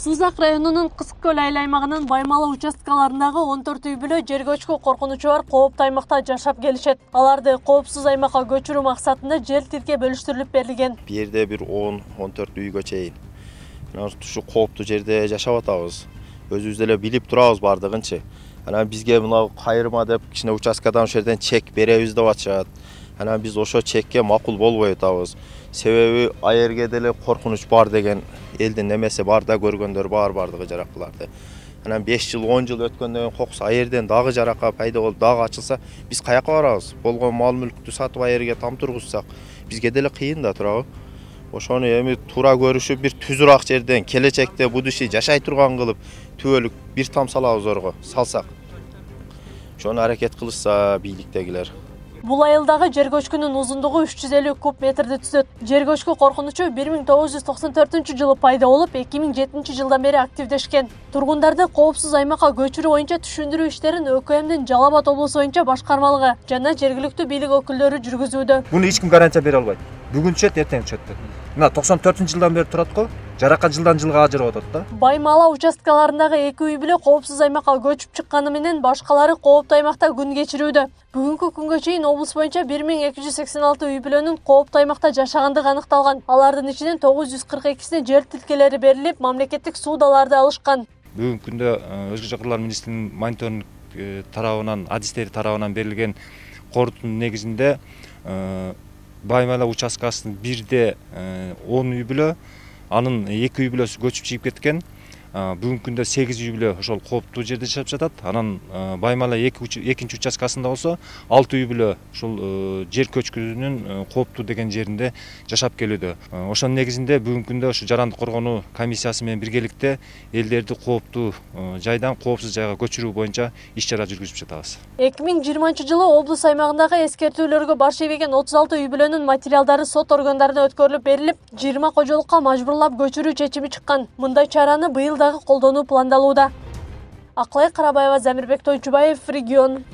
Сузак районунун Кызыккөл айыл аймагынын Баймала участкаларындагы 14 үй бүлө жер көчкү коркунучу бар кооптуу аймакта жашап келишет. Аларды коопсуз аймакка көчүрүү максатында жер тилке бөлүштүрүлүп берилген. Бу жерде бир 10-14 үйгө чейин ушу кооптуу жерде жашап атабыз. Өзүбүз деле билип турабыз бардыгынчы. Анан бизге мына кайрыма деп кичине участкадан ошол жерден чек беребиз деп атышат. Анан биз ошо чекке макул болбой атабыз. Себеби айерге деле коркунуч бар деген элдин эмеси бар да, көргөндөр бардыгы жаракаларды. Анан 5 жыл 10 жыл өткөндөн кокус айерден дагы жарака пайда болуп дагы ачылса, биз каяка барабыз? Болгон мал мүлктү сатып айерге там тургузсак, бизге деле кыйын да турабы. Ошону эми туура көрүшүп бир түзүрак жерден келечекте бу диши жашай турган кылып түбөлүк бир там салабыз орго, салсак. Ошону аракет кылышса бийликтегилер. Бул айылдагы жер көчкүнүн узундугу 350 куб метрди түзөт. Жер көчкү коркунучу 1994 пайда болуп, 2007 жылдан бери активдешкен. Тургундарды коопсуз аймакка көчүрүү боюнча түшүндүрүү иштерин ÖKMдин Жалал Абад облусу боюнча башкармалыгы жана жергиликтүү бийлик өкүлдөрү жүргүзүүдө. Буну эч ким гарантия бере албайт. Бүгүн түшөт, эртең түшөт деп. Мына 94-жылдан бери турат го. Жарака жылдан жылга ажырап атат да. Баймала участкаларындагы 2 үй бүлө коопсуз аймакка көчүп чыкканы менен башкалары кооптуу аймакта күн кечирүүдө. Бүгүнкү күнгө чейин облус боюнча 1286 үй бүлөнүн кооптуу аймакта жашагандыгы аныкталган. Алардын ичинен 942сине жер тилкелери берилип, мамлекеттик суудаларды алышкан. Бүгүнкү күндө Өзгө Жактарлар министринин мониторинг тарабынан, адистери тарабынан берилген корутундун негизинде Баймала участкасынын бирде 10 үй бүлө, анын 2 үй бүлөсү көчүп чыгып кеткен. Бүгүнкү күндө 8 үй бүлө ошол кооптуу жерде жашап жатат. Анан Баймала экинчи участкасында болсо 6 үй бүлө ушул жер көчкүнүн кооптуу деген жеринде жашап келүүдө. Ошонун негизинде бүгүнкү күндө ушу жарандык коргонуу комиссиясы менен биргеликте элдерди кооптуу жайдан коопсуз жайга көчүрүү боюнча иш чара жүргүзүп жатабыз. 2020-жылы облус аймагындагы эскертүүлөргө баш ийбеген 36 үй бүлөнүн материалдары сот органдарына өткөрүлүп берилип, 20 кожолукка мажбурлап көчүрүү чечими чыккан. Мындай чараны быйыл колдонуу пландалууда. Акылай Карабаева, Замирбек Тойчубаев, Регион.